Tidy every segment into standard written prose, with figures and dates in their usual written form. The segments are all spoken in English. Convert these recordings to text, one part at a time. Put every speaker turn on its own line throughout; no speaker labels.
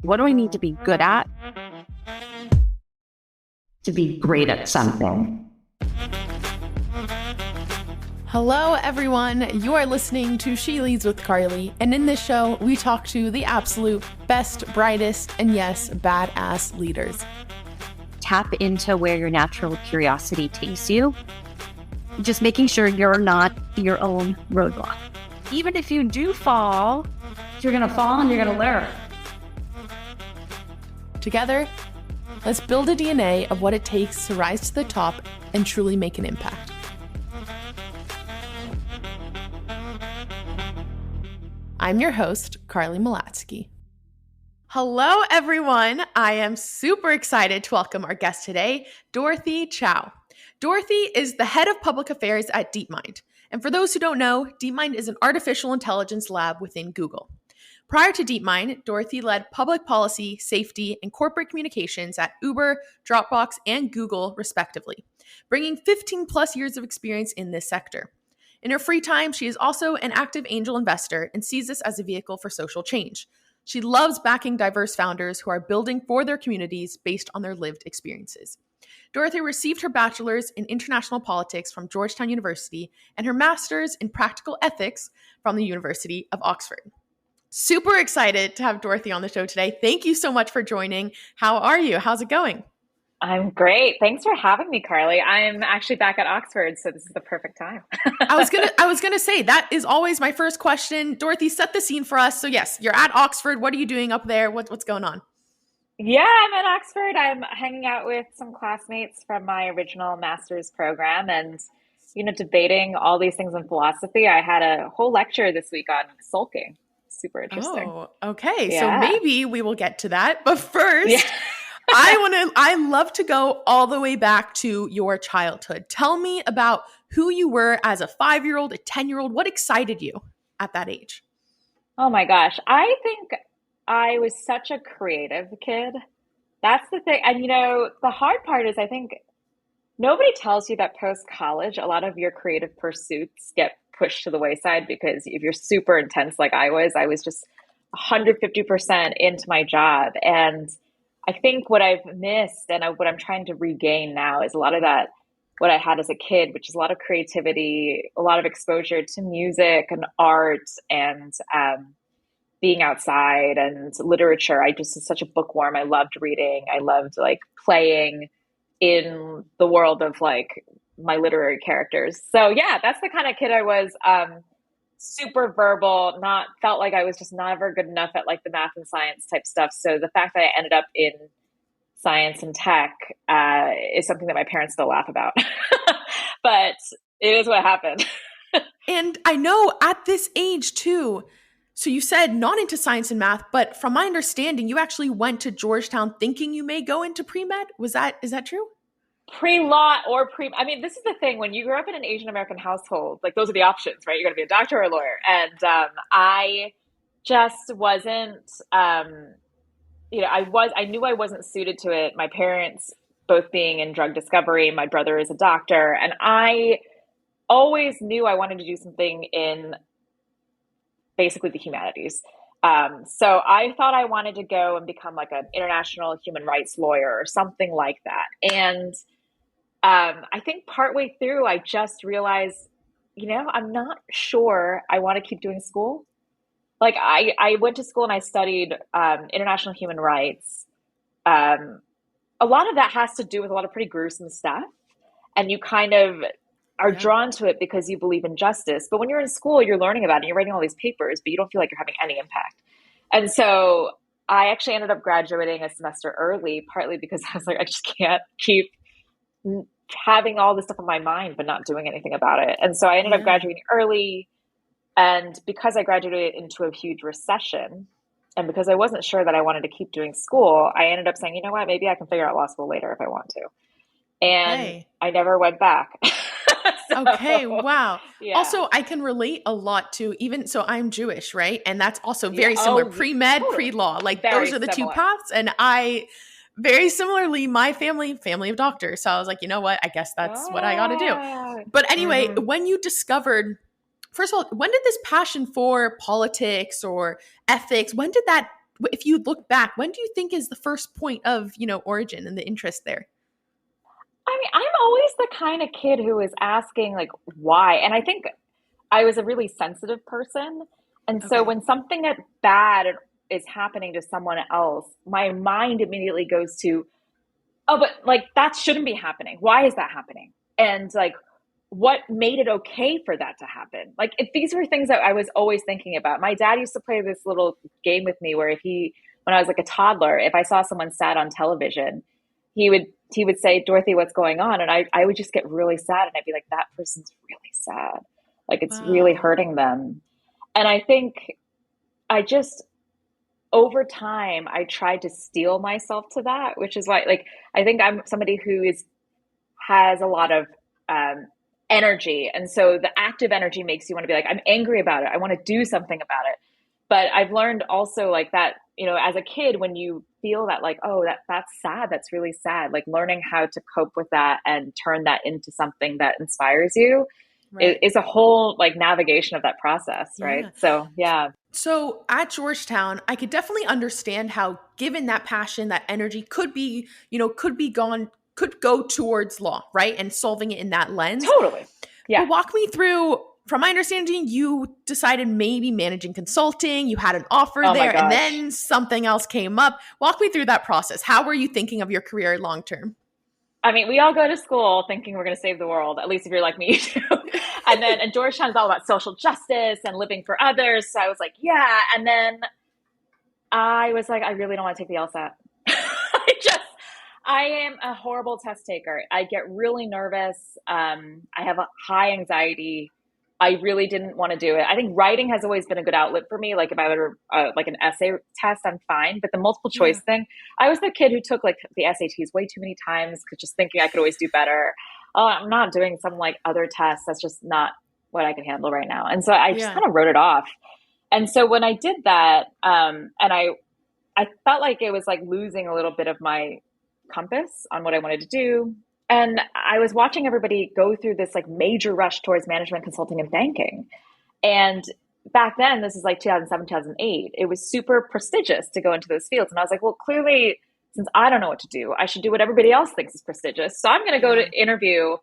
What do I need to be good at to be great at something?
Hello, everyone. You are listening to She Leads with Carly. And in this show, we talk to the absolute best, brightest, and yes, badass leaders.
Tap into where your natural curiosity takes you. Just making sure you're not your own roadblock. Even if you do fall, you're going to fall and you're going to learn.
Together, let's build a DNA of what it takes to rise to the top and truly make an impact. I'm your host, Carly Malatsky. Hello, everyone. I am super excited to welcome our guest today, Dorothy Chou. Dorothy is the head of public affairs at DeepMind. And for those who don't know, DeepMind is an artificial intelligence lab within Google. Prior to DeepMind, Dorothy led public policy, safety, and corporate communications at Uber, Dropbox, and Google, respectively, bringing 15 plus years of experience in this sector. In her free time, she is also an active angel investor and sees this as a vehicle for social change. She loves backing diverse founders who are building for their communities based on their lived experiences. Dorothy received her bachelor's in international politics from Georgetown University and her master's in practical ethics from the University of Oxford. Super excited to have Dorothy on the show today. Thank you so much for joining. How are you? How's it going?
I'm great. Thanks for having me, Carly. I'm actually back at Oxford, so this is the perfect time.
I was gonna say that is always my first question. Dorothy, set the scene for us. So yes, you're at Oxford. What are you doing up there? What's going on?
Yeah, I'm at Oxford. I'm hanging out with some classmates from my original master's program and, debating all these things in philosophy. I had a whole lecture this week on sulking. Super interesting.
Oh, okay.
Yeah.
So maybe we will get to that. But first, I love to go all the way back to your childhood. Tell me about who you were as a 5-year-old, a 10-year-old. What excited you at that age?
Oh my gosh. I think I was such a creative kid. That's the thing. And the hard part is I think nobody tells you that post-college, a lot of your creative pursuits get pushed to the wayside because if you're super intense like I was just 150% into my job. And I think what I've missed and what I'm trying to regain now is a lot of that, what I had as a kid, which is a lot of creativity, a lot of exposure to music and art and being outside and literature. I just was such a bookworm. I loved reading. I loved playing in the world of my literary characters. So yeah, that's the kind of kid I was. Super verbal, felt like I was just never good enough at the math and science type stuff. So the fact that I ended up in science and tech is something that my parents still laugh about. But it is what happened.
And I know at this age too, so you said not into science and math, but from my understanding, you actually went to Georgetown thinking you may go into pre-med. Is that true?
Pre-law or this is the thing. When you grow up in an Asian American household, those are the options, right? You're going to be a doctor or a lawyer. And I just wasn't, I knew I wasn't suited to it. My parents both being in drug discovery, my brother is a doctor. And I always knew I wanted to do something in basically the humanities. So I thought I wanted to go and become an international human rights lawyer or something like that. And I think partway through, I just realized, I'm not sure I want to keep doing school. I went to school and I studied international human rights. A lot of that has to do with a lot of pretty gruesome stuff. And you kind of are drawn to it because you believe in justice. But when you're in school, you're learning about it. You're writing all these papers, but you don't feel like you're having any impact. And so I actually ended up graduating a semester early, partly because I was I just can't keep having all this stuff on my mind, but not doing anything about it. And so I ended up graduating early. And because I graduated into a huge recession, and because I wasn't sure that I wanted to keep doing school, I ended up saying, you know what, maybe I can figure out law school later if I want to. And I never went back.
Okay. Wow. Yeah. Also, I can relate a lot to so I'm Jewish, right? And that's also very similar. Pre-med, pre-law, those are the two paths. And very similarly, my family of doctors. So I was like, you know what? I guess that's what I got to do. But anyway, when you discovered first of all, when did this passion for politics or ethics, when did that, if you look back, when do you think is the first point of, origin and the interest there?
I mean, I'm always the kind of kid who is asking like why. And I think I was a really sensitive person. And so
Okay.
when something bad is happening to someone else, my mind immediately goes to, oh, but like that shouldn't be happening. Why is that happening? And like, what made it okay for that to happen? Like, if these were things that I was always thinking about. My dad used to play this little game with me where when I was like a toddler, if I saw someone sad on television, he would say, Dorothy, what's going on? And I would just get really sad. And I'd be like, that person's really sad. Like, it's really
Wow.
hurting them. And I think over time, I tried to steel myself to that, which is why, like, I think I'm somebody who has a lot of energy. And so the active energy makes you want to be like, I'm angry about it. I want to do something about it. But I've learned also like that, as a kid, when you feel that like, oh, that's sad, that's really sad, like learning how to cope with that and turn that into something that inspires you is a whole like navigation of that process. Right. So, yeah.
So at Georgetown, I could definitely understand how, given that passion, that energy could go towards law, right? And solving it in that lens.
Totally. Yeah.
But walk me through, from my understanding, you decided maybe managing consulting, you had an offer there, and then something else came up. Walk me through that process. How were you thinking of your career long-term?
I mean, we all go to school thinking we're going to save the world, at least if you're like me, too. And Georgetown is all about social justice and living for others. So I was like, yeah. And then I was like, I really don't want to take the LSAT. I am a horrible test taker. I get really nervous. I have a high anxiety. I really didn't want to do it. I think writing has always been a good outlet for me. Like if I were like an essay test, I'm fine. But the multiple choice thing, I was the kid who took like the SATs way too many times, just thinking I could always do better. Oh, I'm not doing some like other tests. That's just not what I can handle right now. And so I just kind of wrote it off. And so when I did that, and I felt like it was like losing a little bit of my compass on what I wanted to do. And I was watching everybody go through this like major rush towards management consulting and banking. And back then, this is like 2007, 2008, it was super prestigious to go into those fields. And I was like, well, clearly, since I don't know what to do, I should do what everybody else thinks is prestigious. So I'm going to go to interview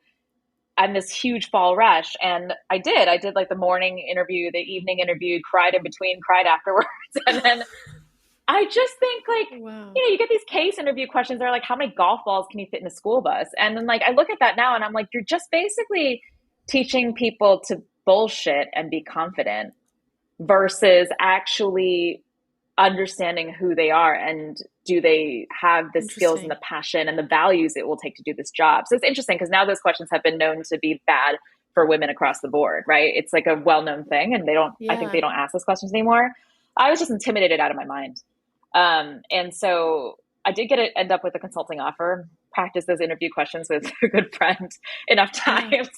and this huge fall rush. And I did like the morning interview, the evening interview, cried in between, cried afterwards. And then I just think like, you get these case interview questions that are like, how many golf balls can you fit in a school bus? And then like, I look at that now and I'm like, you're just basically teaching people to bullshit and be confident versus actually understanding who they are and do they have the skills and the passion and the values it will take to do this job. So it's interesting because now those questions have been known to be bad for women across the board, right? It's like a well-known thing and I think they don't ask those questions anymore. I was just intimidated out of my mind. And so I did end up with a consulting offer, practice those interview questions with a good friend enough times.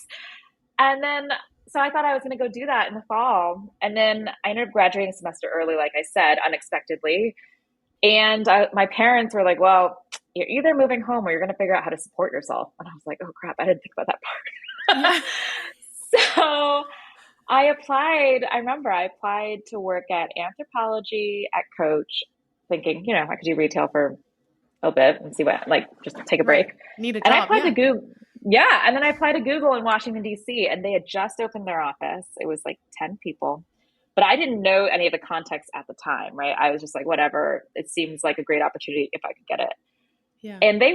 And then, so I thought I was going to go do that in the fall. And then I ended up graduating a semester early, like I said, unexpectedly. And my parents were like, well, you're either moving home or you're going to figure out how to support yourself. And I was like, oh crap, I didn't think about that part. So I remember I applied to work at Anthropology at Coach, thinking, I could do retail for a bit and see what, like, just take a break.
Need a job.
And I applied to Google. Yeah. And then I applied to Google in Washington, D.C. and they had just opened their office. It was like 10 people, but I didn't know any of the context at the time, right? I was just like, whatever. It seems like a great opportunity if I could get it. Yeah. And they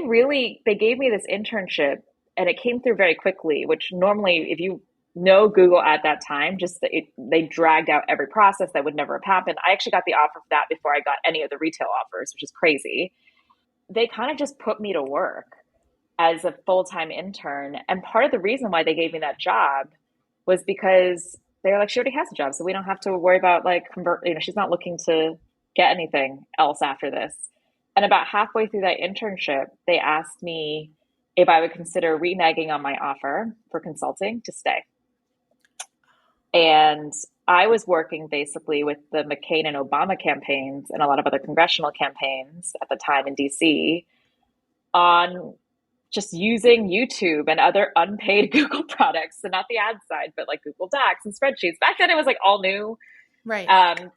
gave me this internship and it came through very quickly, which normally if you know Google at that time, they dragged out every process that would never have happened. I actually got the offer for that before I got any of the retail offers, which is crazy. They kind of just put me to work as a full-time intern. And part of the reason why they gave me that job was because they were like, she already has a job, so we don't have to worry about like she's not looking to get anything else after this. And about halfway through that internship, they asked me if I would consider reneging on my offer for consulting to stay. And I was working basically with the McCain and Obama campaigns and a lot of other congressional campaigns at the time in DC on just using YouTube and other unpaid Google products. So not the ad side, but like Google Docs and spreadsheets. Back then it was like all new,
Right.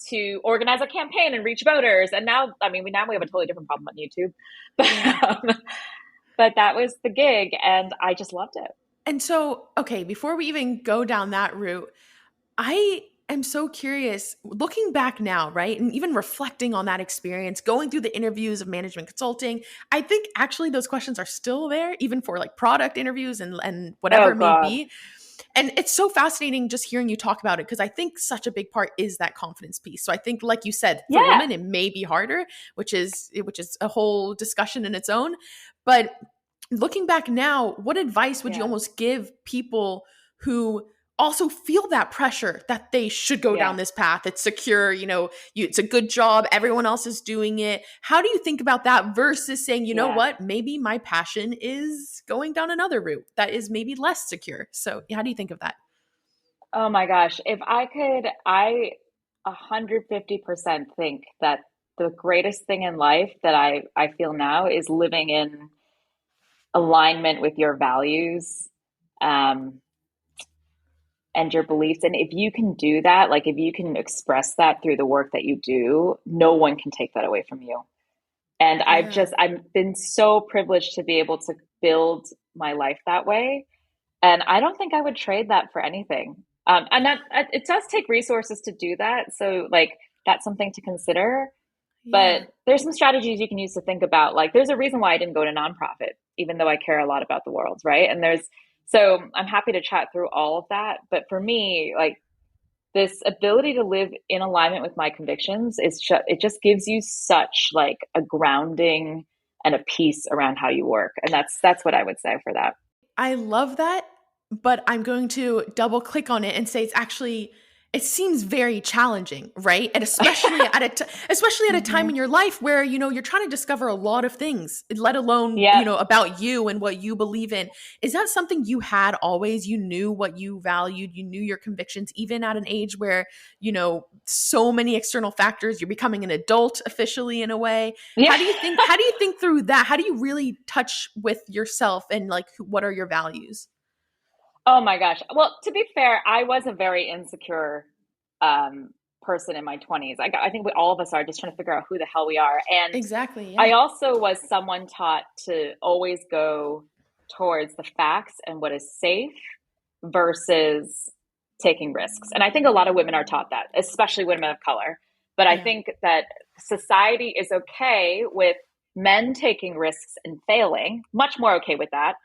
to organize a campaign and reach voters. And now, I mean, now we have a totally different problem on YouTube, but that was the gig and I just loved it.
And so, okay, before we even go down that route, I am so curious, looking back now, right? And even reflecting on that experience, going through the interviews of management consulting, I think actually those questions are still there, even for like product interviews and whatever
Oh
it may
God.
be. And it's so fascinating just hearing you talk about it, because I think such a big part is that confidence piece. So I think, like you said, for
Yeah.
women, it may be harder, which is a whole discussion in its own. But looking back now, what advice would you almost give people who also feel that pressure that they should go down this path? It's secure, it's a good job. Everyone else is doing it. How do you think about that versus saying, you know what, maybe my passion is going down another route that is maybe less secure? So how do you think of that?
Oh my gosh. If I could, I 150% think that the greatest thing in life that I feel now is living in alignment with your values, and your beliefs. And if you can do that, like if you can express that through the work that you do, no one can take that away from you. And I've been so privileged to be able to build my life that way. And I don't think I would trade that for anything. And that it does take resources to do that. So like that's something to consider. But there's some strategies you can use to think about. Like there's a reason why I didn't go to nonprofit, even though I care a lot about the world, right? And so I'm happy to chat through all of that. But for me, like this ability to live in alignment with my convictions it just gives you such like a grounding and a peace around how you work. And that's what I would say for that.
I love that, but I'm going to double click on it and say it seems very challenging, right? And especially at a time in your life where, you're trying to discover a lot of things, let alone, about you and what you believe in. Is that something you had always? You knew what you valued, you knew your convictions, even at an age where, so many external factors, you're becoming an adult officially in a way.
Yeah.
How do you think through that? How do you really touch with yourself and like, what are your values?
Oh my gosh. Well, to be fair, I was a very insecure person in my 20s. I think all of us are just trying to figure out who the hell we are. And
exactly. Yeah.
I also was someone taught to always go towards the facts and what is safe versus taking risks. And I think a lot of women are taught that, especially women of color. But I think that society is okay with men taking risks and failing, much more okay with that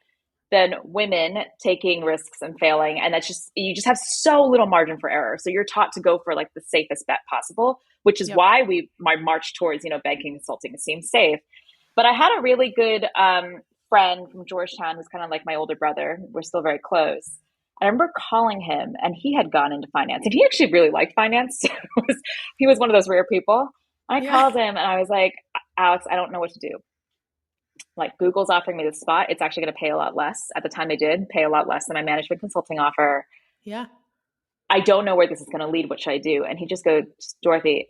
than women taking risks and failing. And you just have so little margin for error. So you're taught to go for like the safest bet possible, which is why we march towards, banking, consulting. It seems safe. But I had a really good friend from Georgetown who's kind of like my older brother. We're still very close. I remember calling him and he had gone into finance and he actually really liked finance. He was one of those rare people. I called him and I was like, Alex, I don't know what to do. Like Google's offering me this spot. It's actually going to pay a lot less. At the time they did pay a lot less than my management consulting offer.
Yeah.
I don't know where this is going to lead. What should I do? And he just goes, Dorothy,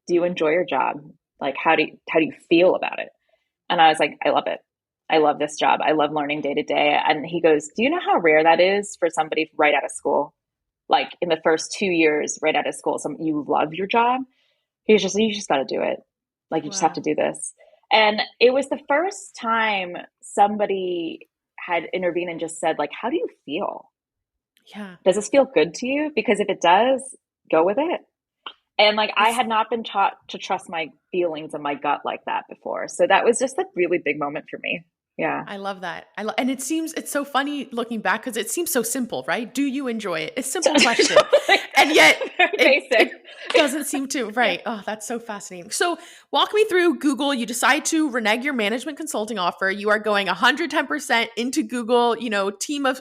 do you enjoy your job? Like, how do you feel about it? And I was like, I love it. I love this job. I love learning day to day. And he goes, do you know how rare that is for somebody right out of school? Like in the first 2 years, right out of school, you love your job. He was just, you just got to do it. Like, you just have to do this. And it was the first time somebody had intervened and just said, like, how do you feel?
Yeah.
Does this feel good to you? Because if it does, go with it. And like, I had not been taught to trust my feelings and my gut like that before. So that was just a really big moment for me. Yeah.
I love that. And it's so funny looking back because it seems so simple, right? Do you enjoy it? It's a simple question. And yet it doesn't seem to, right? Oh, that's so fascinating. So walk me through Google. You decide to renege your management consulting offer. You are going 110% into Google,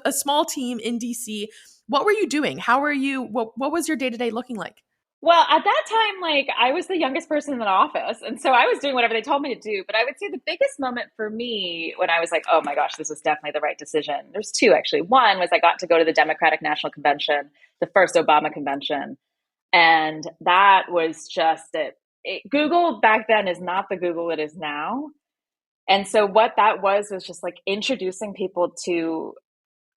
a small team in DC. What were you doing? What was your day-to-day looking like?
Well, at that time, like I was the youngest person in the office. And so I was doing whatever they told me to do. But I would say the biggest moment for me when I was like, oh my gosh, this was definitely the right decision. There's two, actually. One was I got to go to the Democratic National Convention, the first Obama convention. And that was just it. Google back then is not the Google it is now. And so what that was just like introducing people to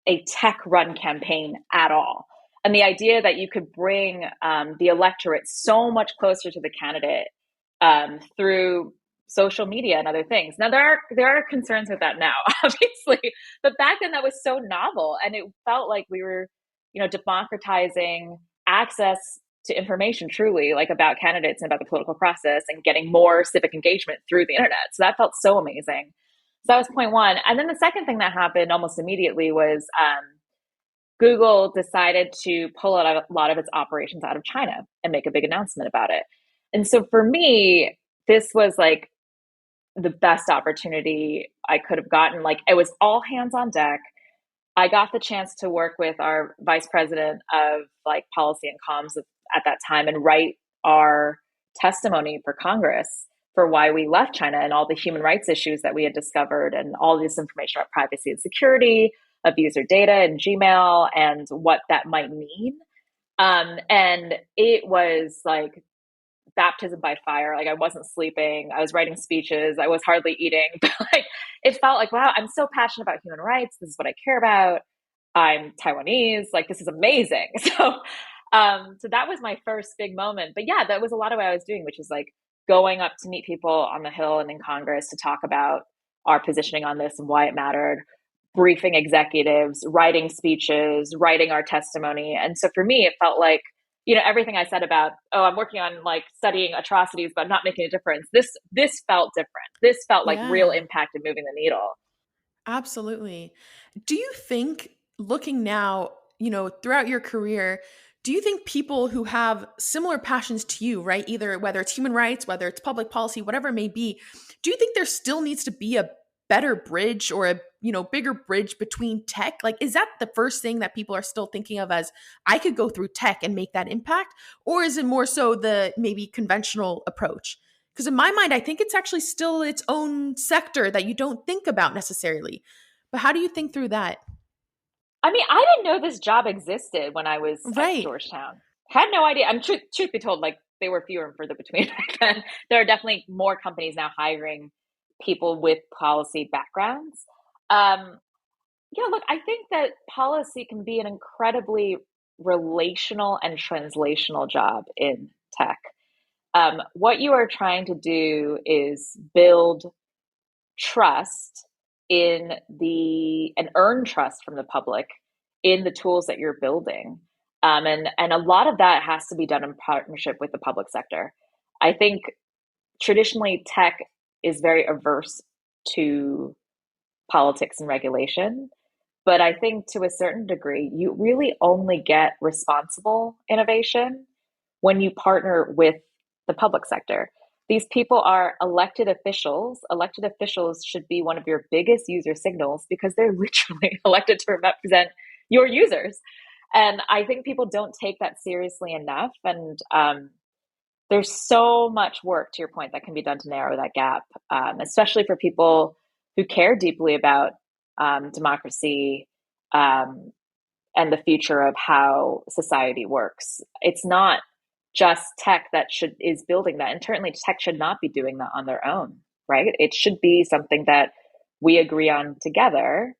a tech run campaign at all. And the idea that you could bring the electorate so much closer to the candidate through social media and other things. Now there are concerns with that now, obviously, but back then that was so novel, and it felt like we were, democratizing access to information truly, like about candidates and about the political process, and getting more civic engagement through the internet. So that felt so amazing. So that was point one. And then the second thing that happened almost immediately was Google decided to pull out a lot of its operations out of China and make a big announcement about it. And so for me, this was like the best opportunity I could have gotten. Like, it was all hands on deck. I got the chance to work with our vice president of like policy and comms at that time and write our testimony for Congress for why we left China and all the human rights issues that we had discovered and all this information about privacy and security of user data and Gmail and what that might mean. And it was like baptism by fire. Like, I wasn't sleeping. I was writing speeches. I was hardly eating. But like, it felt like, wow, I'm so passionate about human rights. This is what I care about. I'm Taiwanese. Like, this is amazing. So that was my first big moment. But yeah, that was a lot of what I was doing, which is like going up to meet people on the Hill and in Congress to talk about our positioning on this and why it mattered, briefing executives, writing speeches, writing our testimony. And so for me, it felt like, everything I said about, I'm working on like studying atrocities, but not making a difference. This felt different. This felt like real impact and moving the needle.
Absolutely. Do you think, looking now, throughout your career, do you think people who have similar passions to you, right? Either whether it's human rights, whether it's public policy, whatever it may be, do you think there still needs to be a better bridge or a bigger bridge between tech? Like, is that the first thing that people are still thinking of as, I could go through tech and make that impact? Or is it more so the maybe conventional approach? Because in my mind, I think it's actually still its own sector that you don't think about necessarily. But how do you think through that?
I mean, I didn't know this job existed when I was at Georgetown. Had no idea. Truth be told, like, they were fewer and further between back then. There are definitely more companies now hiring people with policy backgrounds. Look, I think that policy can be an incredibly relational and translational job in tech. What you are trying to do is build trust and earn trust from the public in the tools that you're building. And a lot of that has to be done in partnership with the public sector. I think traditionally tech is very averse to politics and regulation. But I think to a certain degree, you really only get responsible innovation when you partner with the public sector. These people are elected officials. Elected officials should be one of your biggest user signals because they're literally elected to represent your users. And I think people don't take that seriously enough. And there's so much work, to your point, that can be done to narrow that gap, especially for people who care deeply about democracy and the future of how society works. It's not just tech that is building that. And certainly tech should not be doing that on their own, right? It should be something that we agree on together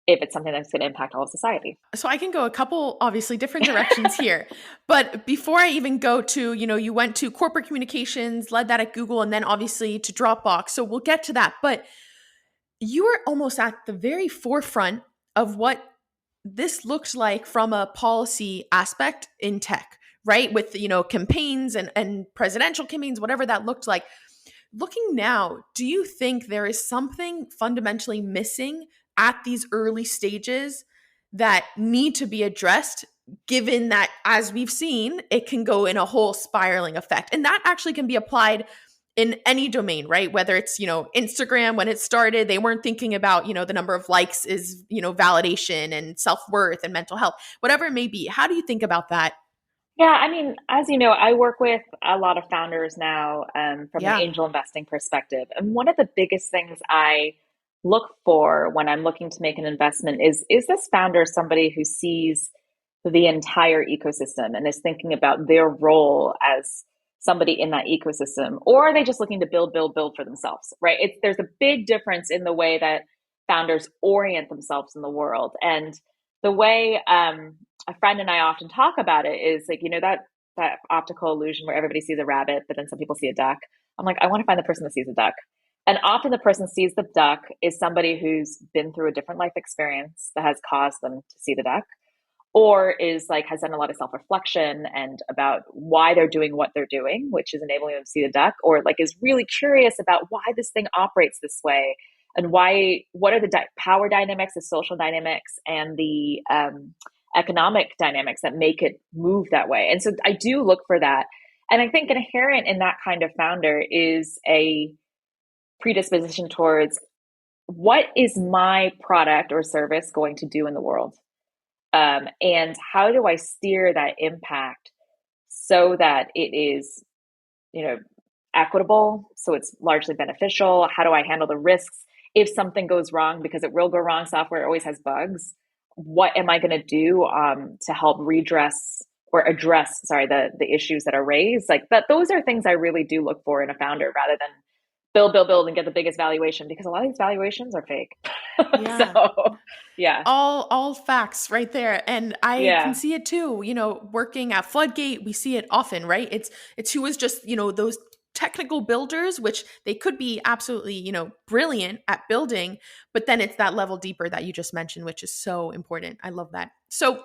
if it's something that's going to impact all of society.
So I can go a couple, obviously, different directions here. But before I even go to, you went to corporate communications, led that at Google, and then obviously to Dropbox. So we'll get to that. But you were almost at the very forefront of what this looks like from a policy aspect in tech, right? With, campaigns and presidential campaigns, whatever that looked like. Looking now, do you think there is something fundamentally missing at these early stages that need to be addressed, given that, as we've seen, it can go in a whole spiraling effect? And that actually can be applied in any domain, right? Whether it's, Instagram, when it started, they weren't thinking about, the number of likes is, validation and self-worth and mental health, whatever it may be. How do you think about that?
Yeah, I mean, as you know, I work with a lot of founders now from an angel investing perspective. And one of the biggest things I look for when I'm looking to make an investment is this founder somebody who sees the entire ecosystem and is thinking about their role as somebody in that ecosystem, or are they just looking to build for themselves, right? There's a big difference in the way that founders orient themselves in the world. And the way a friend and I often talk about it is like, that optical illusion where everybody sees a rabbit, but then some people see a duck. I'm like, I want to find the person that sees a duck. And often the person that sees the duck is somebody who's been through a different life experience that has caused them to see the duck, or has done a lot of self-reflection and about why they're doing what they're doing, which is enabling them to see the duck, or is really curious about why this thing operates this way and what are the power dynamics, the social dynamics, and the economic dynamics that make it move that way. And so I do look for that. And I think inherent in that kind of founder is a predisposition towards what is my product or service going to do in the world? And how do I steer that impact so that it is, equitable, so it's largely beneficial? How do I handle the risks if something goes wrong? Because it will go wrong. Software always has bugs. What am I going to do to help redress or address, the issues that are raised? But those are things I really do look for in a founder, rather than build and get the biggest valuation, because a lot of these valuations are fake.
Yeah.
So, yeah.
All facts right there. And I can see it too, working at Floodgate, we see it often, right? It's who is just, those technical builders, which they could be absolutely, brilliant at building, but then it's that level deeper that you just mentioned, which is so important. I love that. So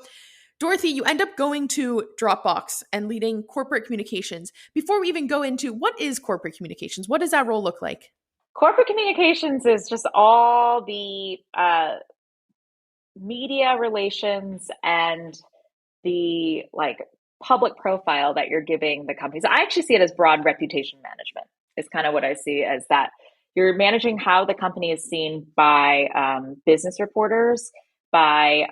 Dorothy, you end up going to Dropbox and leading corporate communications. Before we even go into what is corporate communications, what does that role look like?
Corporate communications is just all the media relations and the public profile that you're giving the companies. I actually see it as broad reputation management. Is kind of what I see as that. You're managing how the company is seen by business reporters, by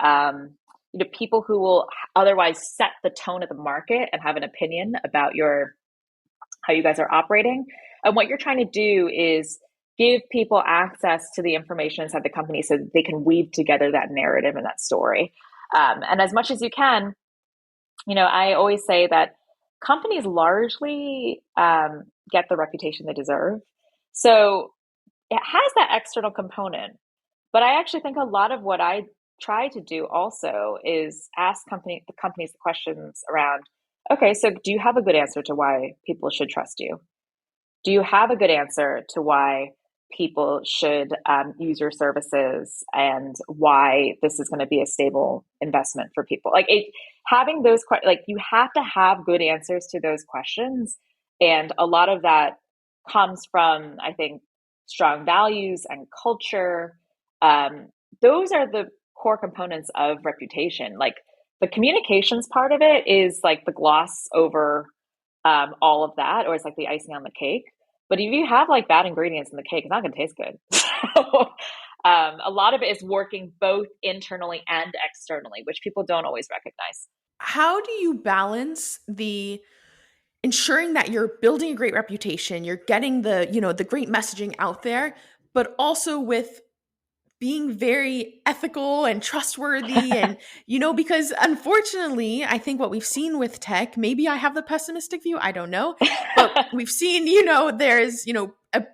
people who will otherwise set the tone of the market and have an opinion about how you guys are operating. And what you're trying to do is give people access to the information inside the company so that they can weave together that narrative and that story. And as much as you can, I always say that companies largely get the reputation they deserve. So it has that external component. But I actually think a lot of what I try to do also is ask the companies questions around, okay, so do you have a good answer to why people should trust you? Do you have a good answer to why people should use your services, and why this is going to be a stable investment for people? Having those you have to have good answers to those questions. And a lot of that comes from, I think, strong values and culture. Those are the core components of reputation. The communications part of it is the gloss over all of that, or it's the icing on the cake. But if you have bad ingredients in the cake, it's not going to taste good. So a lot of it is working both internally and externally, which people don't always recognize.
How do you balance the ensuring that you're building a great reputation, you're getting the great messaging out there, but also with being very ethical and trustworthy and, because unfortunately, I think what we've seen with tech, maybe I have the pessimistic view, I don't know, but we've seen, there's, a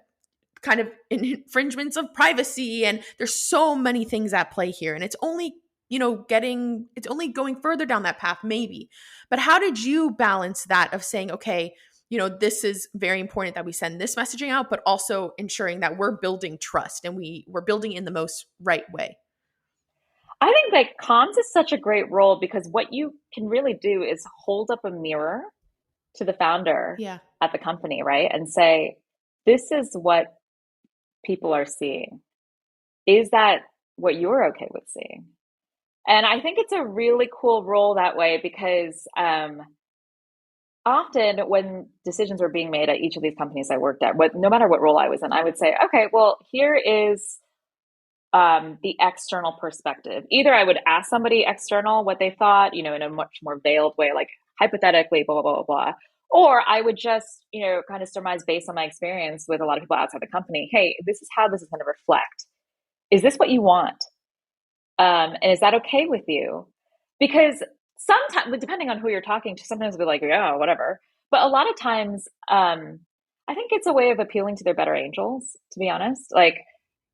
kind of infringements of privacy, and there's so many things at play here. And it's only, it's only going further down that path, maybe. But how did you balance that of saying, okay, this is very important that we send this messaging out, but also ensuring that we're building trust and we're building in the most right way?
I think comms is such a great role, because what you can really do is hold up a mirror to the founder at the company, right? And say, this is what people are seeing. Is that what you're okay with seeing? And I think it's a really cool role that way, because often when decisions were being made at each of these companies I worked at, no matter what role I was in, I would say, okay, well, here is the external perspective. Either I would ask somebody external what they thought, in a much more veiled way, hypothetically, blah, blah, blah, blah. Or I would just, kind of surmise based on my experience with a lot of people outside the company, hey, this is how this is going to reflect. Is this what you want? And is that okay with you? Because sometimes, depending on who you're talking to, sometimes we're like, yeah, whatever. But a lot of times, I think it's a way of appealing to their better angels, to be honest. Like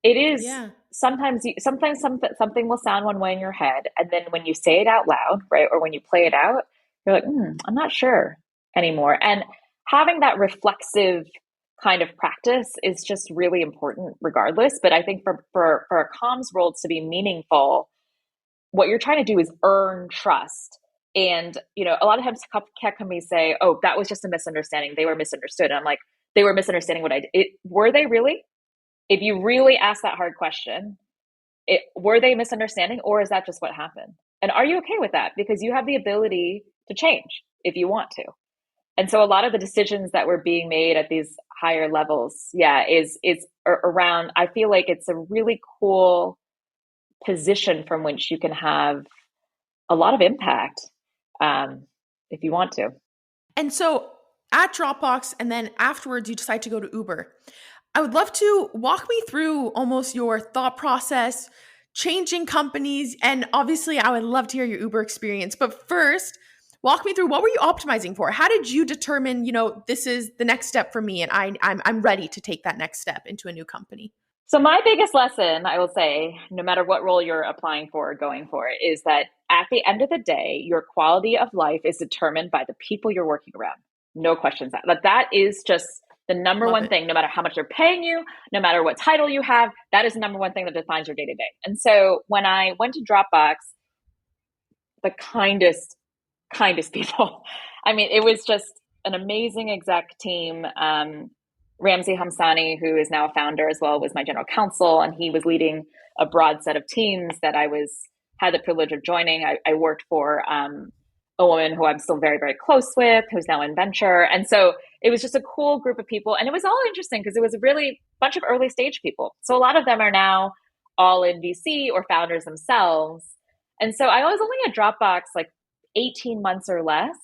it is
Yeah.
sometimes something will sound one way in your head. And then when you say it out loud, right, or when you play it out, you're like, I'm not sure anymore. And having that reflexive kind of practice is just really important regardless. But I think for a comms role to be meaningful, what you're trying to do is earn trust. And, a lot of times copycat companies say, oh, that was just a misunderstanding. They were misunderstood. And I'm like, they were misunderstanding what I did. Were they really? If you really ask that hard question, were they misunderstanding, or is that just what happened? And are you okay with that? Because you have the ability to change if you want to. And so a lot of the decisions that were being made at these higher levels, is around, I feel like it's a really cool position from which you can have a lot of impact, if you want to.
And so at Dropbox, and then afterwards, you decide to go to Uber. I would love to walk me through almost your thought process, changing companies. And obviously, I would love to hear your Uber experience. But first, walk me through, what were you optimizing for? How did you determine, this is the next step for me, and I'm ready to take that next step into a new company?
So my biggest lesson, I will say, no matter what role you're applying for or going for, is that at the end of the day, your quality of life is determined by the people you're working around. No questions. That is just the number one thing. No matter how much they're paying you, no matter what title you have, that is the number one thing that defines your day-to-day. And so when I went to Dropbox, the kindest people. I mean, it was just an amazing exec team. Ramsey Hamsani, who is now a founder as well, was my general counsel, and he was leading a broad set of teams that I had the privilege of joining. I worked for a woman who I'm still very, very close with, who's now in venture. And so it was just a cool group of people. And it was all interesting because it was a really bunch of early stage people. So a lot of them are now all in VC or founders themselves. And so I was only at Dropbox like 18 months or less,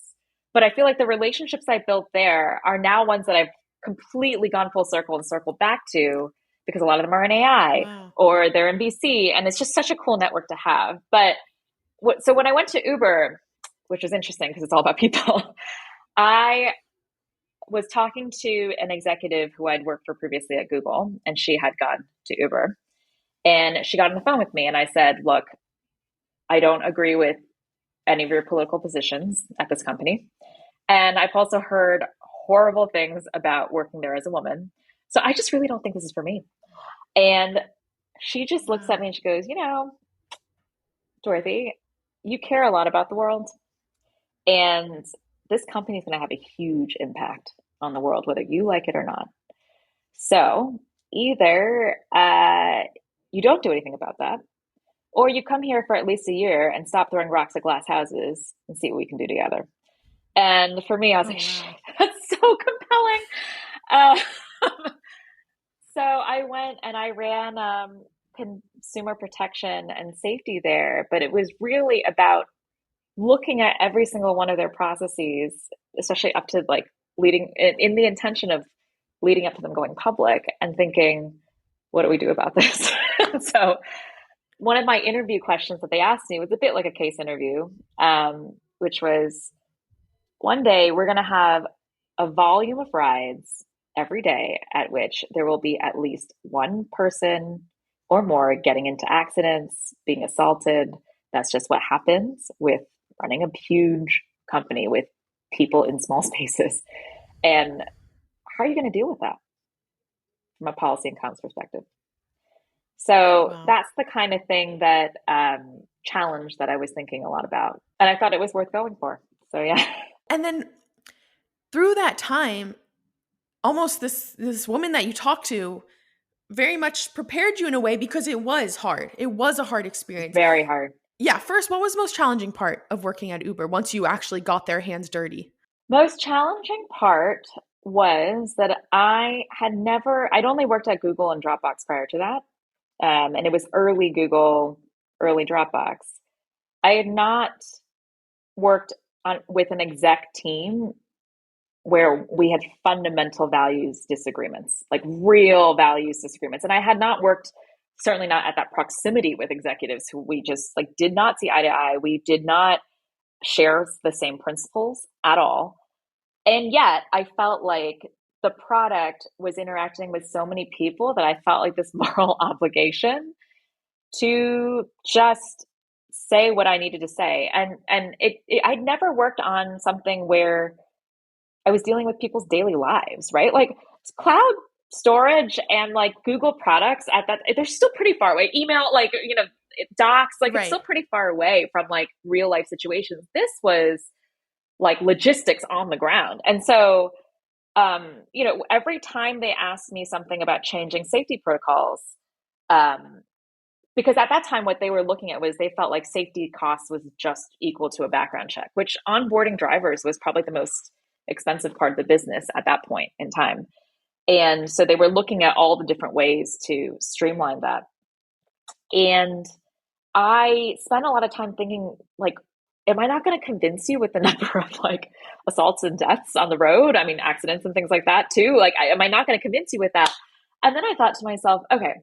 but I feel like the relationships I built there are now ones that I've completely gone full circle and circled back to, because a lot of them are in AI or they're in VC, and it's just such a cool network to have. But so when I went to Uber, which was interesting because it's all about people, I was talking to an executive who I'd worked for previously at Google, and she had gone to Uber, and she got on the phone with me, and I said, look, I don't agree with any of your political positions at this company. And I've also heard horrible things about working there as a woman. So I just really don't think this is for me. And she just looks at me and she goes, Dorothy, you care a lot about the world. And this company is going to have a huge impact on the world, whether you like it or not. So either you don't do anything about that, or you come here for at least a year and stop throwing rocks at glass houses and see what we can do together. And for me, I was like, shit, that's so compelling. So I went and I ran consumer protection and safety there, but it was really about looking at every single one of their processes, especially up to like leading in the intention of leading up to them going public, and thinking, what do we do about this? So one of my interview questions that they asked me was a bit like a case interview, which was, one day we're going to have a volume of rides every day at which there will be at least one person or more getting into accidents, being assaulted. That's just what happens with running a huge company with people in small spaces. And how are you going to deal with that from a policy and comms perspective? So that's the kind of thing that challenge that I was thinking a lot about. And I thought it was worth going for. So yeah.
And then through that time, almost this woman that you talked to very much prepared you in a way, because it was hard. It was a hard experience.
Very hard.
Yeah. First, what was the most challenging part of working at Uber once you actually got their hands dirty?
Most challenging part was that I'd only worked at Google and Dropbox prior to that. And it was early Google, early Dropbox. I had not worked with an exec team where we had fundamental values disagreements, like real values disagreements. And I had not worked, certainly not at that proximity with executives who we just like did not see eye to eye. We did not share the same principles at all. And yet I felt like the product was interacting with so many people that I felt like this moral obligation to just say what I needed to say. And I'd never worked on something where I was dealing with people's daily lives, right? Like cloud storage and like Google products at that, they're still pretty far away. Email, like, docs, like it's
Right.
still pretty far away from like real life situations. This was like logistics on the ground. And so, every time they asked me something about changing safety protocols, um, because at that time, what they were looking at was they felt like safety costs was just equal to a background check, which onboarding drivers was probably the most expensive part of the business at that point in time. And so they were looking at all the different ways to streamline that. And I spent a lot of time thinking, like, am I not going to convince you with the number of like assaults and deaths on the road? I mean, accidents and things like that too. Like, am I not going to convince you with that? And then I thought to myself, okay,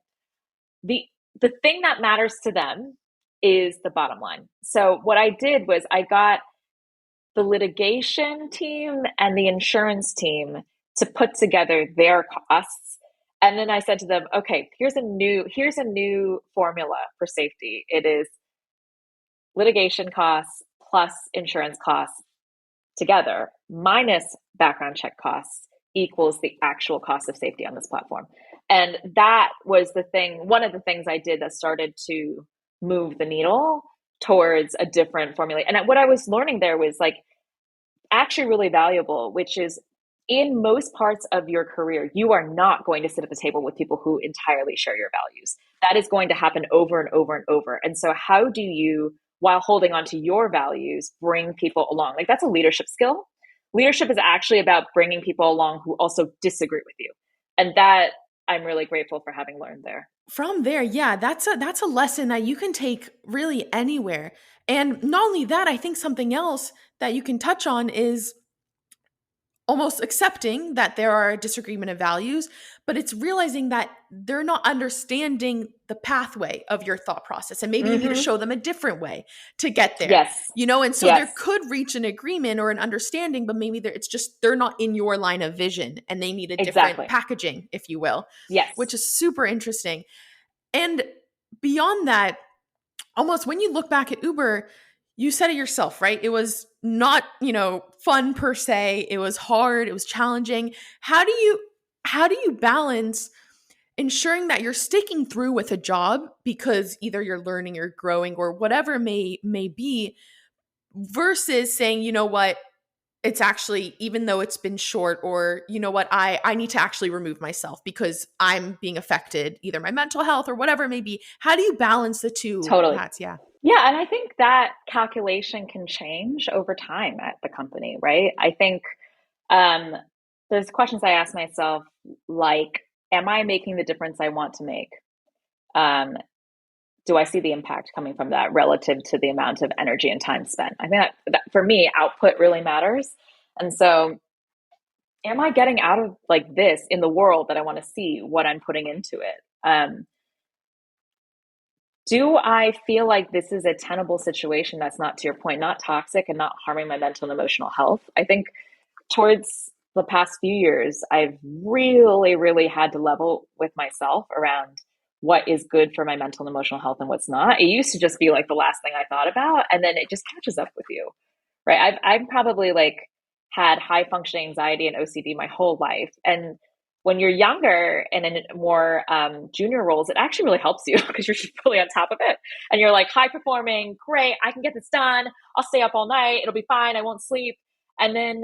the the thing that matters to them is the bottom line. So what I did was I got the litigation team and the insurance team to put together their costs. And then I said to them, okay, here's a new formula for safety. It is litigation costs plus insurance costs together minus background check costs equals the actual cost of safety on this platform. And that was one of the things I did that started to move the needle towards a different formula. And what I was learning there was like actually really valuable, which is in most parts of your career, you are not going to sit at the table with people who entirely share your values. That is going to happen over and over and over. And so how do you, while holding on to your values, bring people along? Like that's a leadership skill. Leadership is actually about bringing people along who also disagree with you. And that I'm really grateful for having learned there.
From there, yeah, that's a lesson that you can take really anywhere. And not only that, I think something else that you can touch on is almost accepting that there are a disagreement of values, but it's realizing that they're not understanding the pathway of your thought process. And maybe you need to show them a different way to get there.
Yes.
And so
Yes.
there could reach an agreement or an understanding, but maybe it's just they're not in your line of vision and they need a different packaging, if you will.
Yes.
Which is super interesting. And beyond that, almost when you look back at Uber, you said it yourself, right? It was not, fun per se. It was hard. It was challenging. How do you balance ensuring that you're sticking through with a job because either you're learning or growing or whatever may be, versus saying, you know what, it's actually, even though it's been short, or you know what, I need to actually remove myself because I'm being affected, either my mental health or whatever it may be. How do you balance the two?
Totally.
Hats? Yeah.
Yeah. And I think that calculation can change over time at the company, right? I think there's questions I ask myself, like, am I making the difference I want to make? Do I see the impact coming from that relative to the amount of energy and time spent? I think that for me, output really matters. And so am I getting out of like this in the world that I want to see what I'm putting into it? Do I feel like this is a tenable situation that's not, to your point, not toxic and not harming my mental and emotional health? I think towards the past few years, I've really, really had to level with myself around what is good for my mental and emotional health and what's not. It used to just be like the last thing I thought about, and then it just catches up with you, right? I've probably like had high functioning anxiety and OCD my whole life. And when you're younger and in more junior roles, it actually really helps you because you're just really on top of it. And you're like high performing, great, I can get this done. I'll stay up all night. It'll be fine. I won't sleep. And then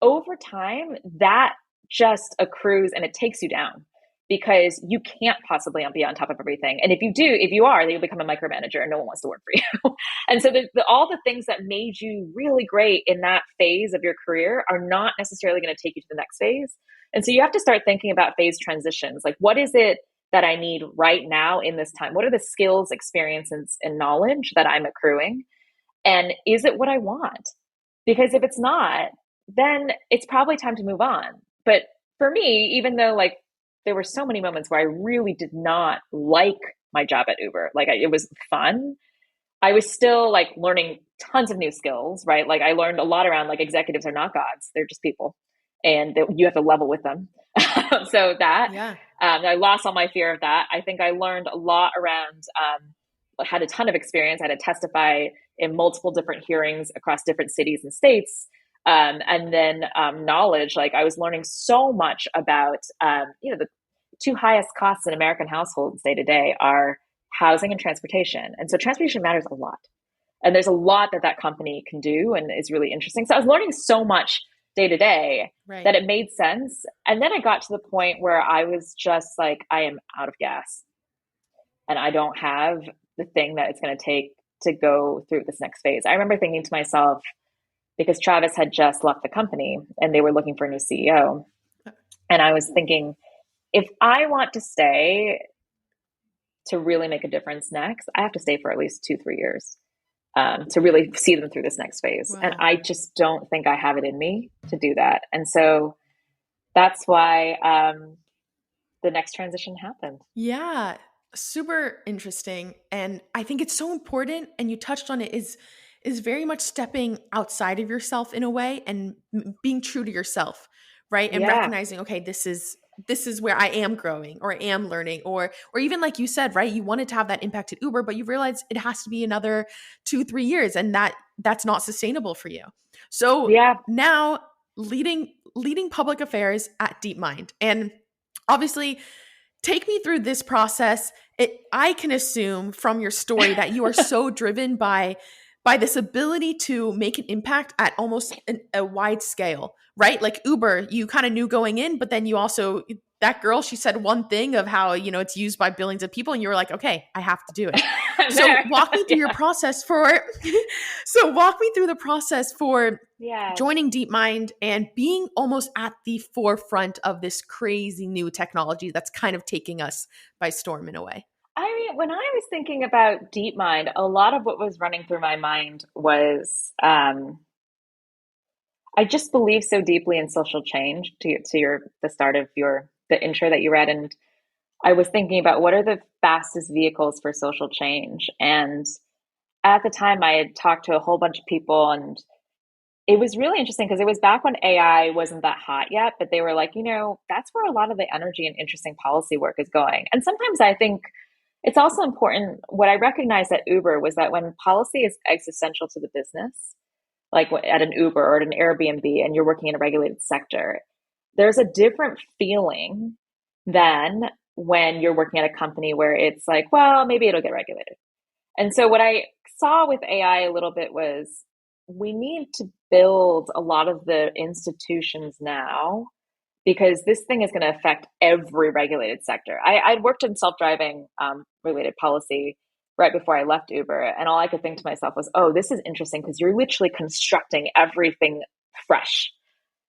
over time, that just accrues and it takes you down because you can't possibly be on top of everything. And if you are, then you'll become a micromanager and no one wants to work for you. And so all the things that made you really great in that phase of your career are not necessarily going to take you to the next phase. And so you have to start thinking about phase transitions. Like, what is it that I need right now in this time? What are the skills, experiences, and knowledge that I'm accruing? And is it what I want? Because if it's not, then it's probably time to move on. But for me, even though like there were so many moments where I really did not like my job at Uber, like it was fun, I was still like learning tons of new skills, right? Like I learned a lot around like executives are not gods. They're just people and you have to level with them. So that,
Yeah.
I lost all my fear of that. I think I learned a lot around, I had a ton of experience. I had to testify in multiple different hearings across different cities and states. And then knowledge, like I was learning so much about, the two highest costs in American households day to day are housing and transportation. And so transportation matters a lot. And there's a lot that that company can do and is really interesting. So I was learning so much day to day that it made sense. And then I got to the point where I was just like, I am out of gas and I don't have the thing that it's going to take to go through this next phase. I remember thinking to myself, because Travis had just left the company and they were looking for a new CEO. And I was thinking, if I want to stay to really make a difference next, I have to stay for at least 2-3 years to really see them through this next phase.
Wow.
And I just don't think I have it in me to do that. And so that's why the next transition happened.
Yeah, super interesting. And I think it's so important, and you touched on it, is very much stepping outside of yourself in a way and being true to yourself, right? And recognizing, okay, this is where I am growing or I am learning, or even like you said, right? You wanted to have that impact at Uber, but you realize it has to be another 2-3 years, and that's not sustainable for you. So now leading public affairs at DeepMind, and obviously take me through this process. I can assume from your story that you are so driven by this ability to make an impact at almost a wide scale, right? Like Uber, you kind of knew going in, but then you also, that girl, she said one thing of how, it's used by billions of people, and you were like, okay, I have to do it. So walk me through your process walk me through the process for joining DeepMind and being almost at the forefront of this crazy new technology that's kind of taking us by storm in a way.
I mean, when I was thinking about DeepMind, a lot of what was running through my mind was I just believe so deeply in social change. To the start of the intro that you read, and I was thinking about what are the fastest vehicles for social change. And at the time, I had talked to a whole bunch of people, and it was really interesting because it was back when AI wasn't that hot yet, but they were like, that's where a lot of the energy and interesting policy work is going. And sometimes I think it's also important. What I recognized at Uber was that when policy is existential to the business, like at an Uber or at an Airbnb, and you're working in a regulated sector, there's a different feeling than when you're working at a company where it's like, well, maybe it'll get regulated. And so what I saw with AI a little bit was we need to build a lot of the institutions now, because this thing is going to affect every regulated sector. I'd worked in self-driving related policy right before I left Uber, and all I could think to myself was, oh, this is interesting because you're literally constructing everything fresh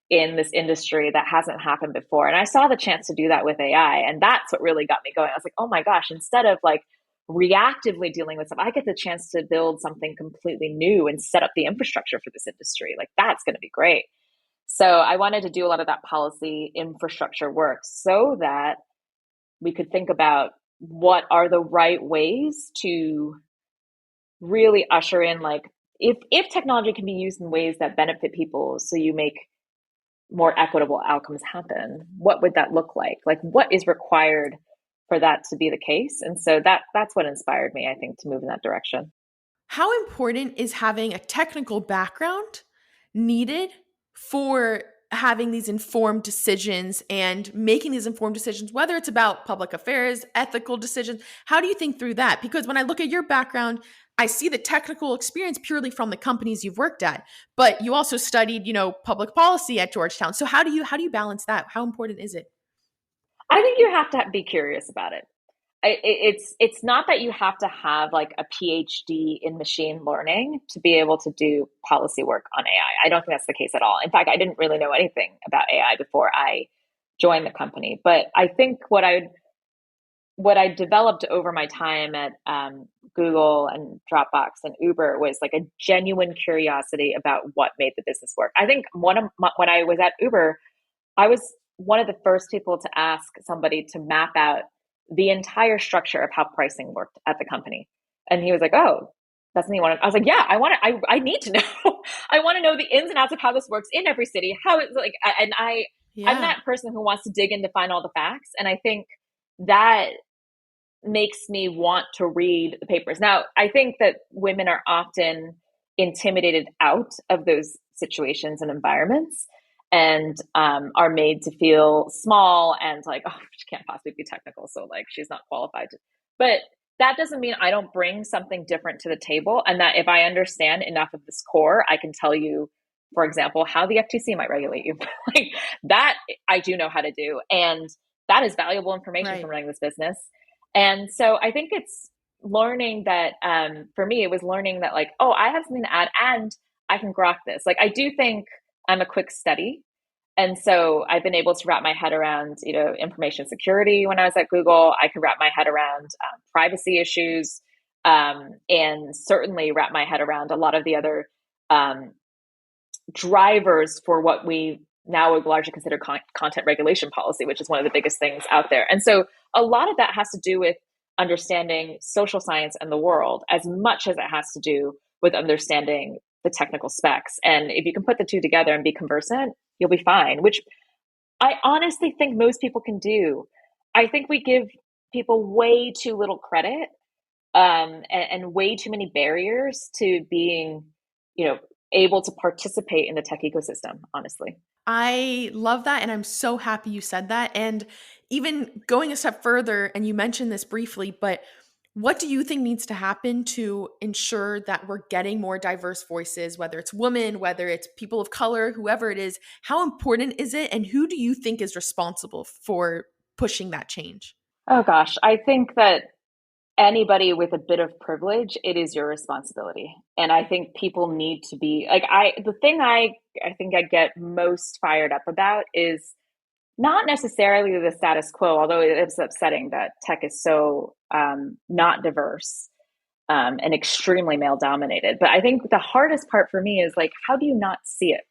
in this industry that hasn't happened before. And I saw the chance to do that with AI, and that's what really got me going. I was like, oh my gosh, instead of like reactively dealing with stuff, I get the chance to build something completely new and set up the infrastructure for this industry. Like that's going to be great. So I wanted to do a lot of that policy infrastructure work so that we could think about what are the right ways to really usher in, like, if technology can be used in ways that benefit people, so you make more equitable outcomes happen, what would that look like? Like, what is required for that to be the case? And so that's what inspired me, I think, to move in that direction.
How important is having a technical background needed for having these informed decisions and making these informed decisions, whether it's about public affairs, ethical decisions? How do you think through that? Because when I look at your background, I see the technical experience purely from the companies you've worked at, but you also studied, public policy at Georgetown. So how do you balance that? How important is it?
I think you have to be curious about it. It's not that you have to have like a PhD in machine learning to be able to do policy work on AI. I don't think that's the case at all. In fact, I didn't really know anything about AI before I joined the company. But I think what I developed over my time at Google and Dropbox and Uber was like a genuine curiosity about what made the business work. I think when I was at Uber, I was one of the first people to ask somebody to map out the entire structure of how pricing worked at the company. And he was like, oh, doesn't he want to, I was like, yeah, I need to know. I want to know the ins and outs of how this works in every city, how it's like, and I'm that person who wants to dig in to find all the facts. And I think that makes me want to read the papers. Now, I think that women are often intimidated out of those situations and environments, and are made to feel small and like, oh, she can't possibly be technical, so like she's not qualified to. But that doesn't mean I don't bring something different to the table, and that if I understand enough of this core, I can tell you, for example, how the FTC might regulate you. Like that I do know how to do, and that is valuable information from running this business. And so I think it's learning that, for me, it was learning that like, oh, I have something to add and I can grok this. Like, I do think I'm a quick study. And so I've been able to wrap my head around, information security when I was at Google. I could wrap my head around privacy issues, and certainly wrap my head around a lot of the other drivers for what we now would largely consider content regulation policy, which is one of the biggest things out there. And so a lot of that has to do with understanding social science and the world as much as it has to do with understanding the technical specs. And if you can put the two together and be conversant, you'll be fine, which I honestly think most people can do. I think we give people way too little credit, and way too many barriers to being, able to participate in the tech ecosystem, honestly.
I love that. And I'm so happy you said that. And even going a step further, and you mentioned this briefly, but what do you think needs to happen to ensure that we're getting more diverse voices, whether it's women, whether it's people of color, whoever it is? How important is it? And who do you think is responsible for pushing that change?
Oh gosh, I think that anybody with a bit of privilege, it is your responsibility. And I think people need to be like, the thing I think I get most fired up about is not necessarily the status quo, although it's upsetting that tech is so not diverse, and extremely male dominated. But I think the hardest part for me is like, how do you not see it?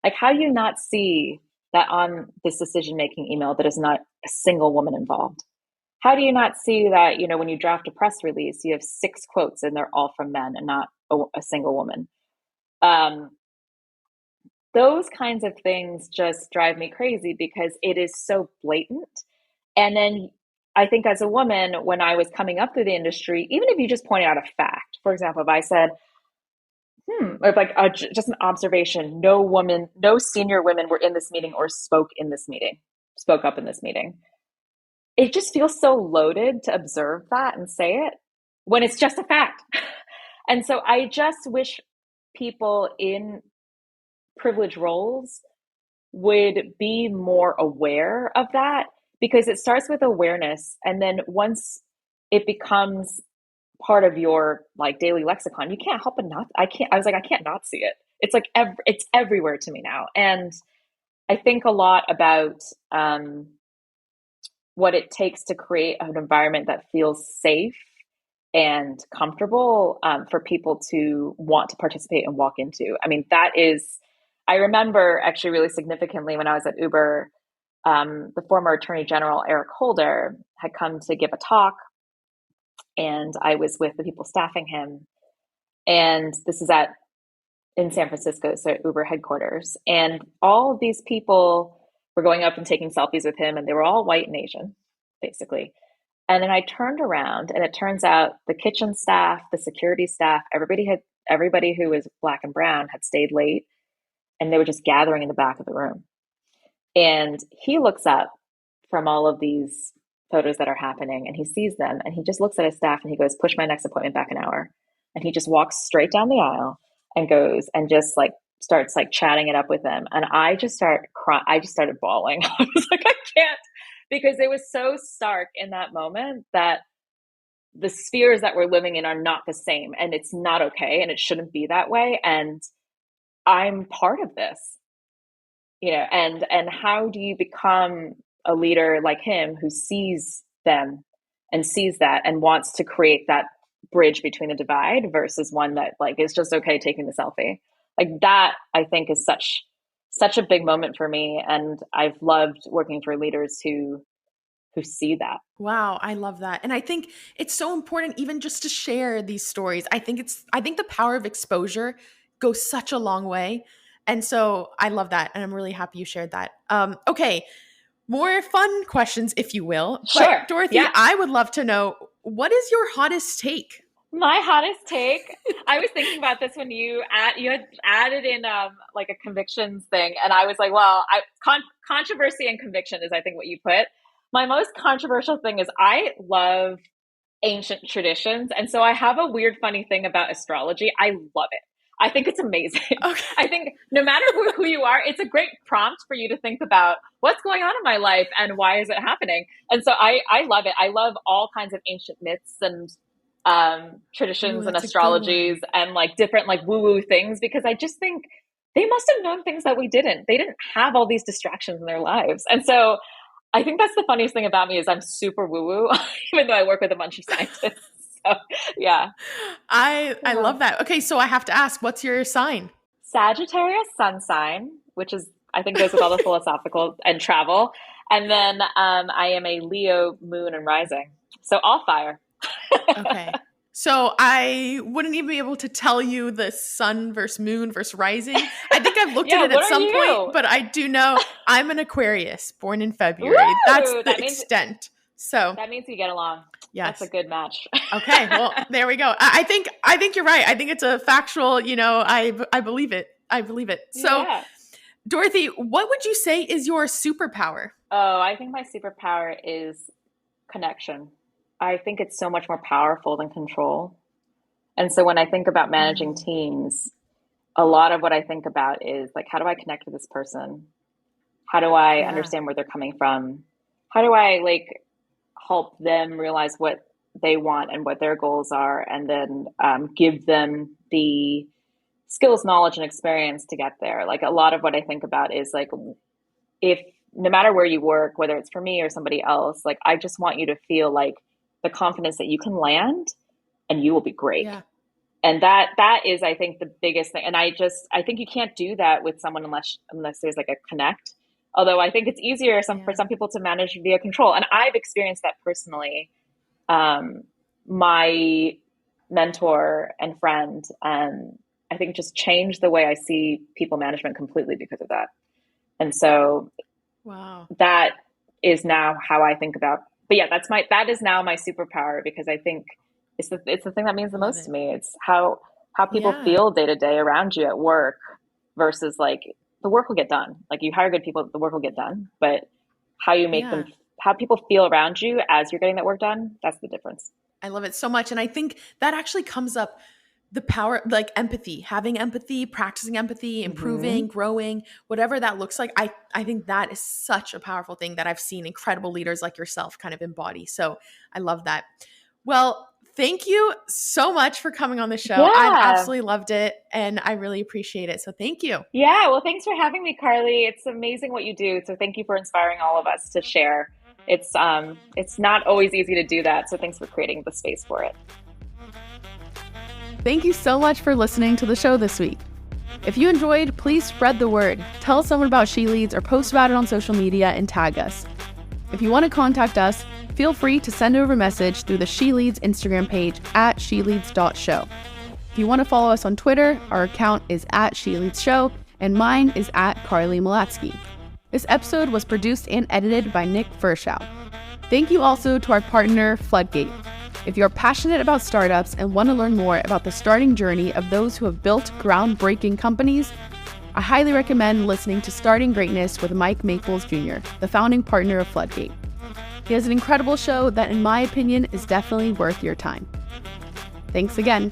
Like, how do you not see that on this decision-making email that is not a single woman involved? How do you not see that, when you draft a press release, you have 6 quotes and they're all from men and not a single woman? Those kinds of things just drive me crazy because it is so blatant. And then I think as a woman, when I was coming up through the industry, even if you just pointed out a fact, for example, if I said, or like just an observation, no senior women were in this meeting or spoke up in this meeting. It just feels so loaded to observe that and say it when it's just a fact. And so I just wish people in privileged roles would be more aware of that, because it starts with awareness. And then once it becomes part of your like daily lexicon, you can't help but not, I can't not see it. It's like, it's everywhere to me now. And I think a lot about, what it takes to create an environment that feels safe and comfortable, for people to want to participate and walk into. I mean, I remember actually really significantly when I was at Uber, the former Attorney General, Eric Holder, had come to give a talk, and I was with the people staffing him. And this is in San Francisco, so at Uber headquarters. And all of these people were going up and taking selfies with him, and they were all white and Asian, basically. And then I turned around, and it turns out the kitchen staff, the security staff, everybody who was Black and brown had stayed late, and they were just gathering in the back of the room. And he looks up from all of these photos that are happening, and he sees them, and he just looks at his staff and he goes, "Push my next appointment back an hour." And he just walks straight down the aisle and goes and just like starts like chatting it up with them. And I just started crying. I just started bawling. I was like, I can't, because it was so stark in that moment that the spheres that we're living in are not the same, and it's not okay, and it shouldn't be that way. And I'm part of this, and how do you become a leader like him who sees them and sees that and wants to create that bridge between the divide versus one that like is just okay taking the selfie? Like that, I think, is such a big moment for me. And I've loved working for leaders who who see that.
Wow, I love that. And I think it's so important even just to share these stories. I think the power of exposure goes such a long way. And so I love that. And I'm really happy you shared that. Okay, more fun questions, if you will.
Sure.
But Dorothy,
yeah.
I would love to know, what is your hottest take?
My hottest take. I was thinking about this when you had added in like a convictions thing, and I was like, well, controversy and conviction is, I think, what you put. My most controversial thing is I love ancient traditions, and so I have a weird, funny thing about astrology. I love it. I think it's amazing.
Okay.
I think no matter who you are, it's a great prompt for you to think about what's going on in my life and why is it happening. And so I love it. I love all kinds of ancient myths and traditions and astrologies and like different like woo-woo things, because I just think they must have known things that we didn't. They didn't have all these distractions in their lives. And so I think that's the funniest thing about me is I'm super woo-woo, even though I work with a bunch of scientists. So yeah.
I love that. Okay, so I have to ask, what's your sign?
Sagittarius sun sign, which is, I think, goes with all the philosophical and travel. And then I am a Leo moon and rising. So all fire.
Okay. So I wouldn't even be able to tell you the sun versus moon versus rising. I think I've looked at it at some point, but I do know I'm an Aquarius, born in February.
Woo!
That's the extent. So
that means we get along.
Yes.
That's a good match.
Okay. Well, there we go. I think you're right. I think it's a factual, I believe it. So
yeah.
Dorothy, what would you say is your superpower?
Oh, I think my superpower is connection. I think it's so much more powerful than control. And so when I think about managing teams, a lot of what I think about is like, how do I connect with this person? How do I understand where they're coming from? How do I like help them realize what they want and what their goals are, and then give them the skills, knowledge, and experience to get there? Like a lot of what I think about is like, if no matter where you work, whether it's for me or somebody else, like I just want you to feel like the confidence that you can land and you will be great. Yeah. And that is, I think, the biggest thing. And I think you can't do that with someone unless there's like a connect. Although I think it's easier for some people to manage via control. And I've experienced that personally. My mentor and friend, I think just changed the way I see people management completely because of that. And so that is now how I think about, but yeah, that is now my superpower, because I think it's the thing that means the most to me. It's how people feel day to day around you at work versus like the work will get done. Like you hire good people, the work will get done, but how you make them, how people feel around you as you're getting that work done, that's the difference.
I love it so much. And I think that actually comes up, the power, like empathy, having empathy, practicing empathy, improving, growing, whatever that looks like. I think that is such a powerful thing that I've seen incredible leaders like yourself kind of embody. So I love that. Well, thank you so much for coming on the show.
Yeah.
I've absolutely loved it and I really appreciate it. So thank you.
Yeah. Well, thanks for having me, Carly. It's amazing what you do. So thank you for inspiring all of us to share. It's not always easy to do that. So thanks for creating the space for it.
Thank you so much for listening to the show this week. If you enjoyed, please spread the word. Tell someone about She Leads or post about it on social media and tag us. If you want to contact us, feel free to send over a message through the She Leads Instagram page at sheleads.show. If you want to follow us on Twitter, our account is at SheLeadsShow and mine is at Carly Malatsky. This episode was produced and edited by Nick Furshow. Thank you also to our partner, Floodgate. If you're passionate about startups and want to learn more about the starting journey of those who have built groundbreaking companies, I highly recommend listening to Starting Greatness with Mike Maples Jr., the founding partner of Floodgate. He has an incredible show that, in my opinion, is definitely worth your time. Thanks again.